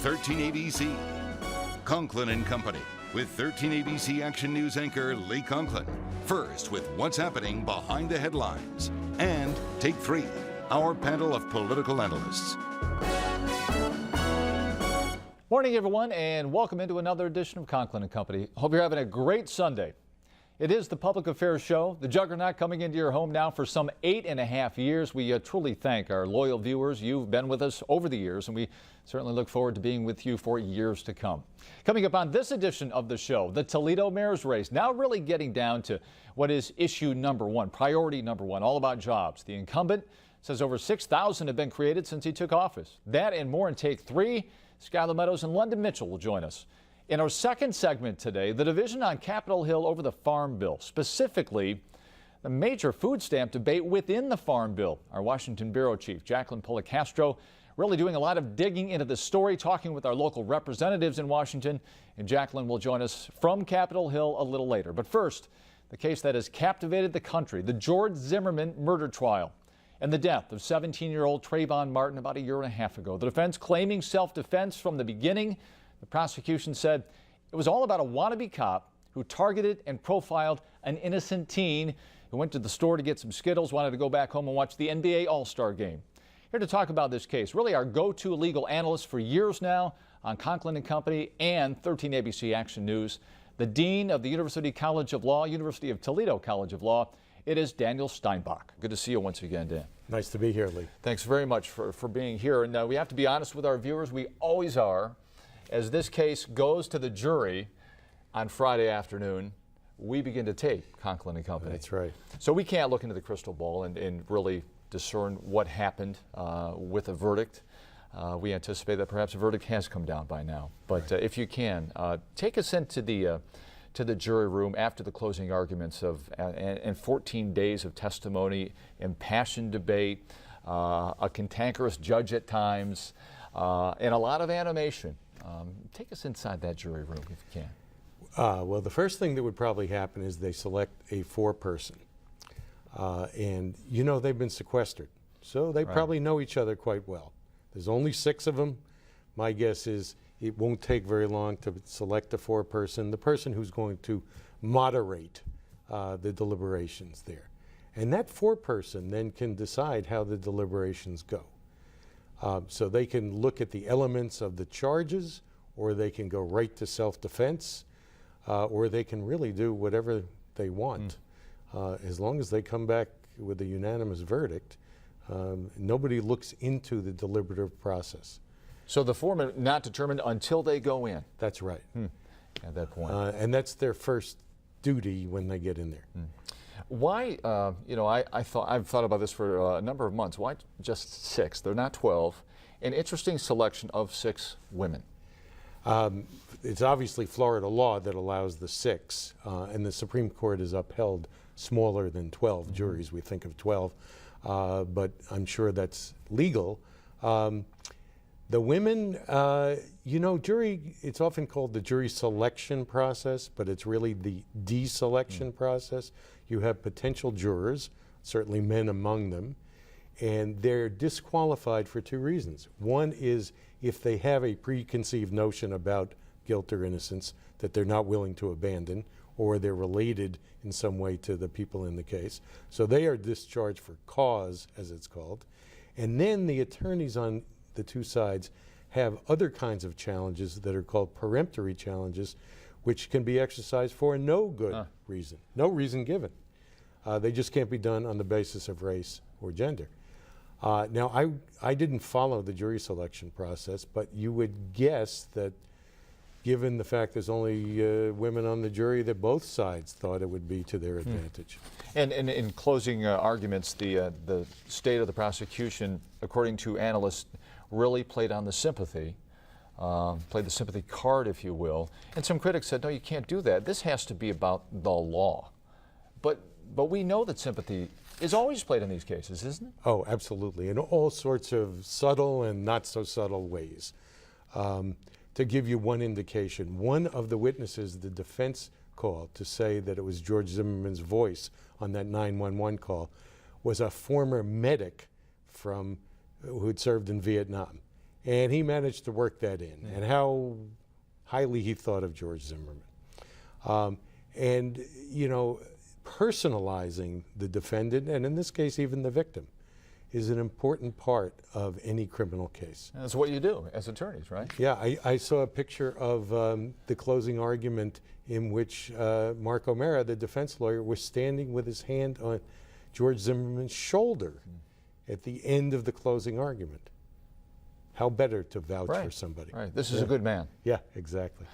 13 ABC. Conklin and Company with 13 ABC Action News anchor Lee Conklin. First with what's happening behind the headlines. And Take 3, our panel of political analysts. Morning, everyone, and welcome into another edition of Conklin and Company. Hope you're having a great Sunday. It is the Public Affairs Show, the Juggernaut, coming into your home now for some 8.5 years. We truly thank our loyal viewers. You've been with us over the years, and we certainly look forward to being with you for years to come. Coming up on this edition of the show, the Toledo mayor's race, now really getting down to what is issue number one, priority number one, all about jobs. The incumbent says over 6,000 have been created since he took office. That and more in Take 3. Skylar Meadows and London Mitchell will join us. In our second segment today, the division on Capitol Hill over the Farm Bill, specifically the major food stamp debate within the Farm Bill. Our Washington Bureau Chief, Jacqueline Policastro, really doing a lot of digging into the story, talking with our local representatives in Washington. And Jacqueline will join us from Capitol Hill a little later. But first, the case that has captivated the country, the George Zimmerman murder trial and the death of 17-year-old Trayvon Martin about a year and a half ago. The defense claiming self-defense from the beginning. The prosecution said it was all about a wannabe cop who targeted and profiled an innocent teen who went to the store to get some Skittles, wanted to go back home and watch the NBA All-Star game. Here to talk about this case, really our go-to legal analyst for years now on Conklin and Company and 13 ABC Action News, the Dean of the University College of Law, University of Toledo College of Law. It is Daniel Steinbach. Good to see you once again, Dan. Nice to be here, Lee. Thanks very much for being here. And we have to be honest with our viewers. We always are. As this case goes to the jury on Friday afternoon, we begin to tape Conklin and Company. That's right. So we can't look into the crystal ball and really discern what happened with a verdict. We anticipate that perhaps a verdict has come down by now. But right. If you can, take us into the jury room after the closing arguments and 14 days of testimony, impassioned debate, a cantankerous judge at times, and a lot of animation. Take us inside that jury room if you can. Well, the first thing that would probably happen is they select a foreperson. And you know they've been sequestered, so they probably know each other quite well. There's only 6 of them. My guess is it won't take very long to select a foreperson, the person who's going to moderate the deliberations there. And that foreperson then can decide how the deliberations go. So they can look at the elements of the charges, or they can go right to self-defense, or they can really do whatever they want. As long as they come back with a unanimous verdict, nobody looks into the deliberative process. So the foreman not determined until they go in? That's right. At that point. And that's their first duty when they get in there. Why, I've thought about this for a number of months. Why just 6? They're not 12. An interesting selection of 6 women. It's obviously Florida law that allows the 6, and the Supreme Court has upheld smaller than 12 juries. We think of 12, but I'm sure that's legal. The women, jury, it's often called the jury selection process, but it's really the deselection process. You have potential jurors, certainly men among them, and they're disqualified for 2 reasons. One is if they have a preconceived notion about guilt or innocence that they're not willing to abandon, or they're related in some way to the people in the case. So they are discharged for cause, as it's called. And then the attorneys on the 2 sides have other kinds of challenges that are called peremptory challenges, which can be exercised for no good reason, no reason given. They just can't be done on the basis of race or gender. Now, I didn't follow the jury selection process, but you would guess that given the fact there's only women on the jury, that both sides thought it would be to their advantage. And in closing arguments, the state of the prosecution, according to analysts, really played on the sympathy, played the sympathy card, if you will. And some critics said, no, you can't do that. This has to be about the law. But we know that sympathy is always played in these cases, isn't it? Oh, absolutely, in all sorts of subtle and not so subtle ways. To give you one indication, one of the witnesses the defense called to say that it was George Zimmerman's voice on that 911 call was a former medic who had served in Vietnam. And he managed to work that in, and how highly he thought of George Zimmerman. And, you know, personalizing the defendant, and in this case even the victim, is an important part of any criminal case. That's what you do as attorneys, right? Yeah, I saw a picture of the closing argument in which Mark O'Mara, the defense lawyer, was standing with his hand on George Zimmerman's shoulder at the end of the closing argument. How better to vouch for somebody? Right. This is a good man. Yeah, exactly.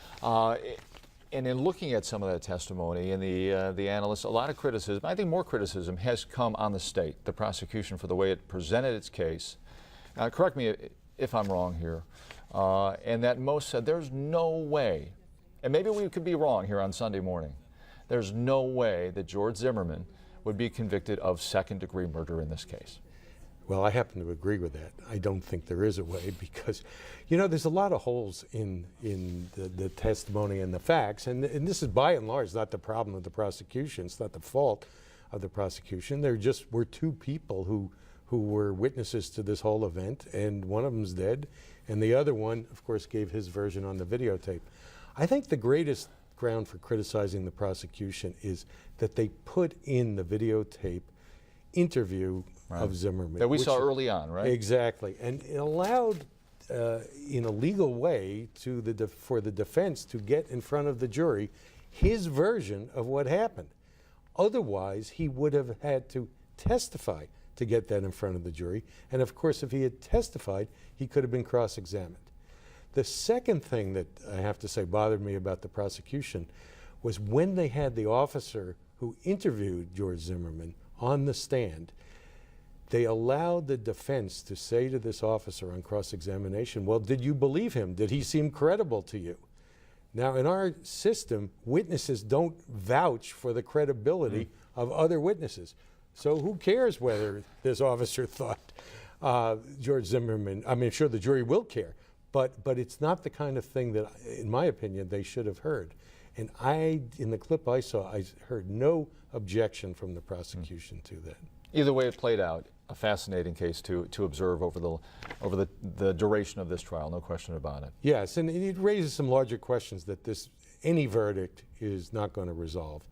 And in looking at some of that testimony and the analysts, a lot of criticism, I think more criticism, has come on the state, the prosecution, for the way it presented its case. Correct me if I'm wrong here. And that most said there's no way, and maybe we could be wrong here on Sunday morning, there's no way that George Zimmerman would be convicted of second-degree murder in this case. Well, I happen to agree with that. I don't think there is a way because, you know, there's a lot of holes in the testimony and the facts, and this is by and large not the problem of the prosecution. It's not the fault of the prosecution. There just were two people who were witnesses to this whole event, and one of them's dead, and the other one, of course, gave his version on the videotape. I think the greatest ground for criticizing the prosecution is that they put in the videotape interview of Zimmerman. That we saw early on, right? Exactly. And it allowed, in a legal way, for the defense to get in front of the jury his version of what happened. Otherwise, he would have had to testify to get that in front of the jury. And of course, if he had testified, he could have been cross-examined. The second thing that I have to say bothered me about the prosecution was when they had the officer who interviewed George Zimmerman on the stand, they allowed the defense to say to this officer on cross-examination, well, did you believe him? Did he seem credible to you? Now, in our system, witnesses don't vouch for the credibility of other witnesses. So who cares whether this officer thought George Zimmerman, I mean, sure, the jury will care, but it's not the kind of thing that, in my opinion, they should have heard. And in the clip I saw, I heard no objection from the prosecution to that. Either way it played out, a fascinating case to observe over the duration of this trial, no question about it. Yes, and it raises some larger questions that any verdict is not going to resolve.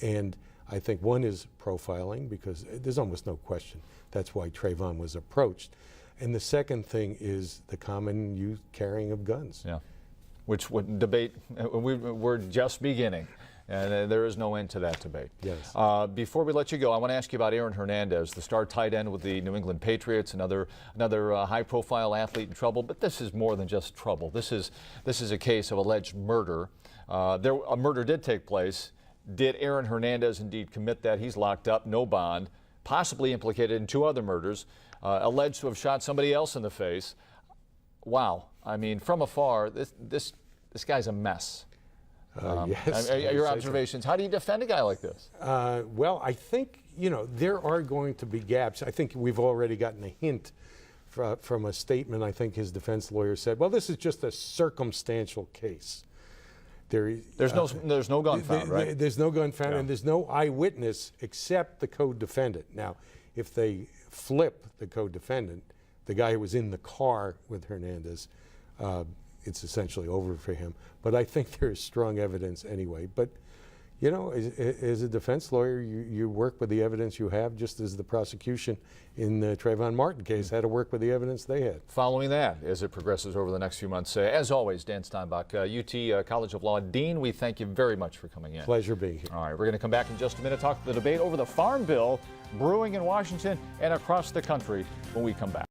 And I think one is profiling, because there's almost no question that's why Trayvon was approached. And the second thing is the common use carrying of guns. Yeah, which would debate, we're just beginning. And there is no end to that debate. Yes. Before we let you go, I want to ask you about Aaron Hernandez, the star tight end with the New England Patriots, another high-profile athlete in trouble. But this is more than just trouble. This is a case of alleged murder. A murder did take place. Did Aaron Hernandez indeed commit that? He's locked up, no bond, possibly implicated in 2 other murders, alleged to have shot somebody else in the face. Wow. I mean, from afar, this guy's a mess. Yes. Your observations, how do you defend a guy like this? Well, I think, you know, there are going to be gaps. I think we've already gotten a hint from a statement. I think his defense lawyer said, well, this is just a circumstantial case. There's no gun found, right? There's no gun found, and there's no eyewitness except the co-defendant. Now, if they flip the co-defendant, the guy who was in the car with Hernandez, it's essentially over for him. But I think there is strong evidence anyway. But, you know, as a defense lawyer, you work with the evidence you have, just as the prosecution in the Trayvon Martin case had to work with the evidence they had. Following that, as it progresses over the next few months, as always, Dan Steinbach, UT College of Law Dean, we thank you very much for coming in. Pleasure being here. All right, we're going to come back in just a minute, talk the debate over the Farm Bill brewing in Washington and across the country when we come back.